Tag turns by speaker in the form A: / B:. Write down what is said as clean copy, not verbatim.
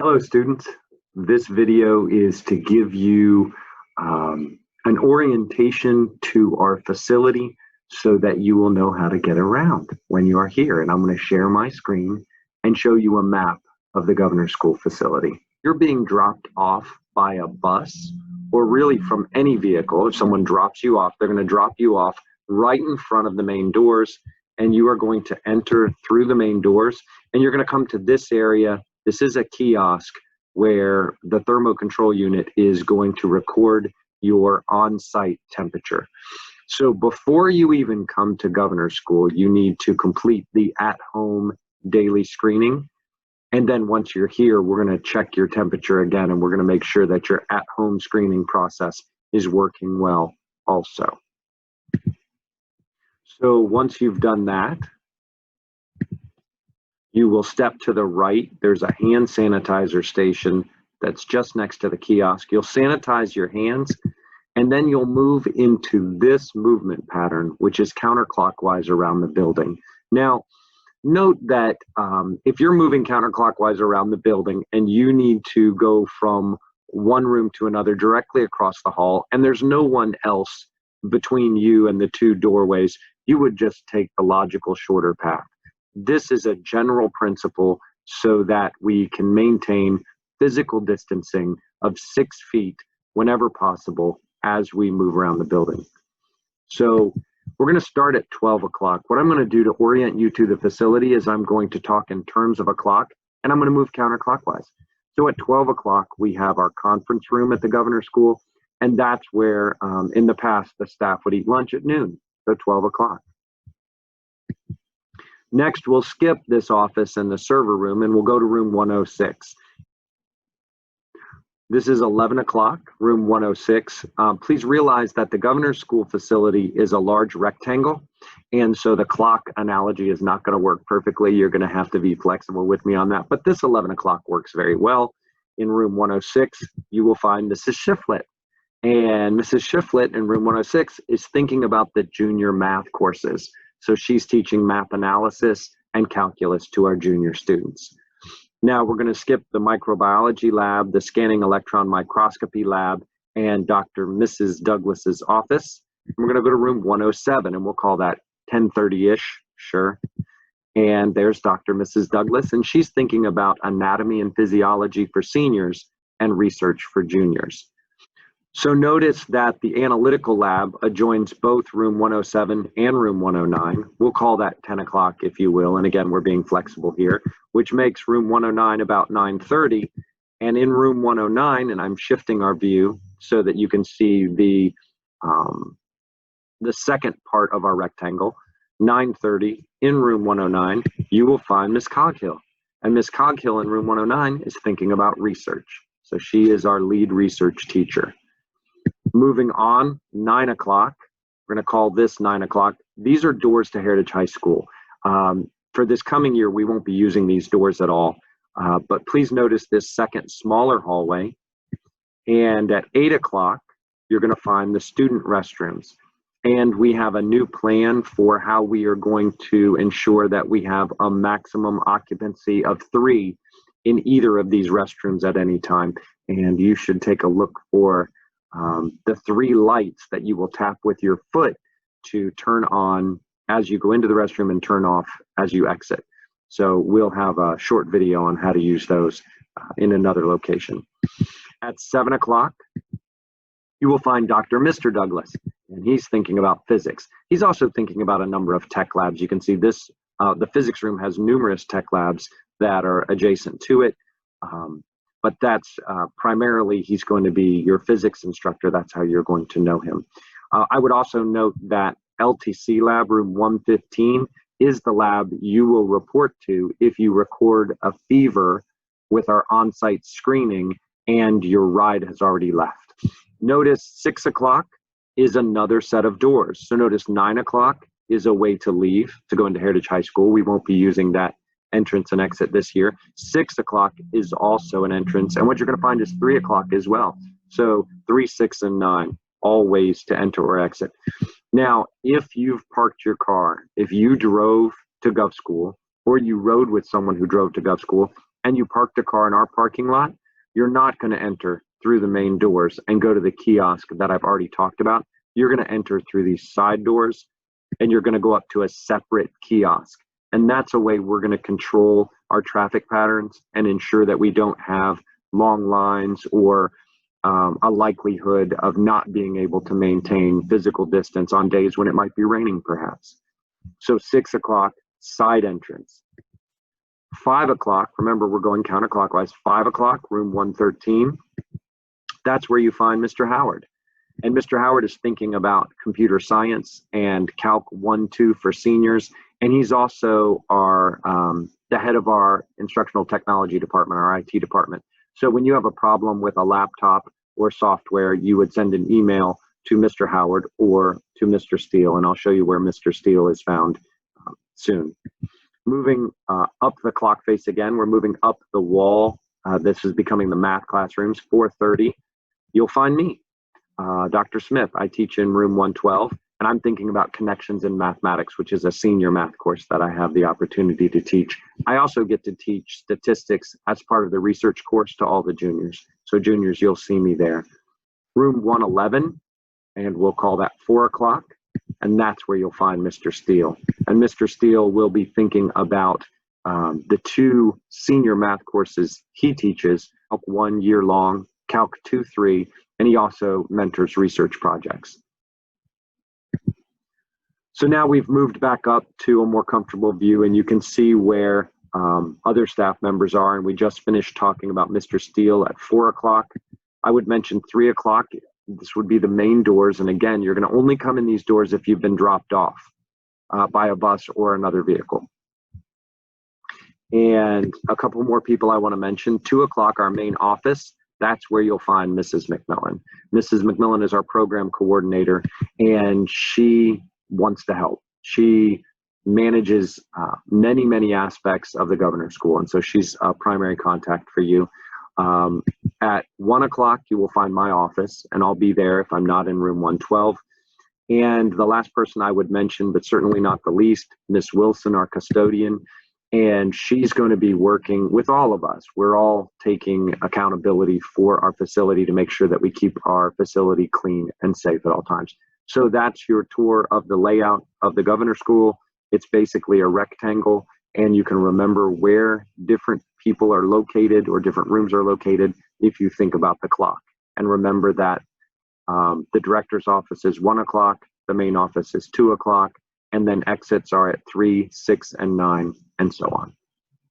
A: Hello students, this video is to give you an orientation to our facility so that you will know how to get around when you are here. And I'm going to share my screen and show you a map of the Governor's School facility. You're being dropped off by a bus or really from any vehicle. If someone drops you off, they're going to drop you off right in front of the main doors, and you are going to enter through the main doors and you're going to come to this area. This is a kiosk where the thermo control unit is going to record your on-site temperature. So before you even come to Governor's School, you need to complete the at-home daily screening. And then once you're here, we're going to check your temperature again, and we're going to make sure that your at-home screening process is working well also. So once you've done that, you will step to the right. There's a hand sanitizer station that's just next to the kiosk. You'll sanitize your hands, and then you'll move into this movement pattern, which is counterclockwise around the building. Now, note that if you're moving counterclockwise around the building and you need to go from one room to another directly across the hall, and there's no one else between you and the two doorways, you would just take the logical shorter path. This is a general principle so that we can maintain physical distancing of 6 feet whenever possible as we move around the building. So we're going to start at 12 o'clock. What I'm going to do to orient you to the facility is I'm going to talk in terms of a clock, and I'm going to move counterclockwise. So at 12 o'clock, we have our conference room at the Governor's School, and that's where in the past the staff would eat lunch at noon, so 12 o'clock. Next, we'll skip this office and the server room, and we'll go to room 106. This is 11 o'clock, room 106. Please realize that the Governor's School facility is a large rectangle, and so the clock analogy is not going to work perfectly. You're going to have to be flexible with me on that, but this 11 o'clock works very well. In room 106, you will find Mrs. Shiflett, and Mrs. Shiflett in room 106 is thinking about the junior math courses. So she's teaching math analysis and calculus to our junior students. Now we're going to skip the microbiology lab, the scanning electron microscopy lab, and Dr. Mrs. Douglas's office. We're going to go to room 107, and we'll call that 10:30-ish, sure. And there's Dr. Mrs. Douglas, and she's thinking about anatomy and physiology for seniors and research for juniors. So notice that the analytical lab adjoins both room 107 and room 109. We'll call that 10 o'clock, if you will. And again, we're being flexible here, which makes room 109 about 9:30. And in room 109, and I'm shifting our view so that you can see the second part of our rectangle, 9:30 in room 109, you will find Miss Coghill. And Miss Coghill in room 109 is thinking about research. So she is our lead research teacher. Moving on, 9 o'clock, we're going to call this 9 o'clock. These are doors to Heritage High School. For this coming year, we won't be using these doors at all, but please notice this second smaller hallway. And at 8 o'clock, you're going to find the student restrooms. And we have a new plan for how we are going to ensure that we have a maximum occupancy of 3 in either of these restrooms at any time. And you should take a look for the 3 lights that you will tap with your foot to turn on as you go into the restroom and turn off as you exit. So we'll have a short video on how to use those in another location. At 7 o'clock, you will find Dr. Mr. Douglas, and he's thinking about physics. He's also thinking about a number of tech labs. You can see this, the physics room has numerous tech labs that are adjacent to it. But that's primarily, he's going to be your physics instructor. That's how you're going to know him. I would also note that LTC lab room 115 is the lab you will report to if you record a fever with our on-site screening and your ride has already left. Notice 6 o'clock is another set of doors. So notice 9 o'clock is a way to leave to go into Heritage High School. We won't be using that entrance and exit this year. 6 o'clock is also an entrance, and what you're going to find is 3 o'clock as well. So 3, 6, and 9, all ways to enter or exit. Now, if you've parked your car, if you drove to Gov School or you rode with someone who drove to Gov School, and you parked a car in our parking lot, you're not going to enter through the main doors and go to the kiosk that I've already talked about. You're going to enter through these side doors, and you're going to go up to a separate kiosk. And that's a way we're going to control our traffic patterns and ensure that we don't have long lines or a likelihood of not being able to maintain physical distance on days when it might be raining, perhaps. So 6 o'clock, side entrance. 5 o'clock, remember we're going counterclockwise, 5 o'clock, room 113. That's where you find Mr. Howard. And Mr. Howard is thinking about computer science and Calc 1-2 for seniors. And he's also the head of our instructional technology department, our IT department. So when you have a problem with a laptop or software, you would send an email to Mr. Howard or to Mr. Steele, and I'll show you where Mr. Steele is found soon. Moving up the clock face again, we're moving up the wall. This is becoming the math classrooms, 4:30. You'll find me, Dr. Smith. I teach in room 112, and I'm thinking about connections in mathematics, which is a senior math course that I have the opportunity to teach. I also get to teach statistics as part of the research course to all the juniors. So juniors, you'll see me there. Room 111, and we'll call that 4 o'clock, and that's where you'll find Mr. Steele. And Mr. Steele will be thinking about the 2 senior math courses he teaches, Calc 1 year long, Calc 2-3, and he also mentors research projects. So now we've moved back up to a more comfortable view, and you can see where other staff members are, and we just finished talking about Mr. Steele at 4 o'clock. I would mention 3 o'clock. This would be the main doors, and again, you're going to only come in these doors if you've been dropped off by a bus or another vehicle. And a couple more people I want to mention. 2 o'clock, our main office. That's where you'll find Mrs. McMillan. Mrs. McMillan is our program coordinator, and she wants to help. She manages many, many aspects of the Governor's School, and so she's a primary contact for you. At 1 o'clock, you will find my office, and I'll be there if I'm not in room 112. And the last person I would mention, but certainly not the least, Miss Wilson, our custodian, and she's going to be working with all of us. We're all taking accountability for our facility to make sure that we keep our facility clean and safe at all times. So that's your tour of the layout of the Governor's School. It's basically a rectangle, and you can remember where different people are located or different rooms are located if you think about the clock. And remember that the director's office is 1 o'clock, the main office is 2 o'clock, and then exits are at 3, 6, and 9, and so on.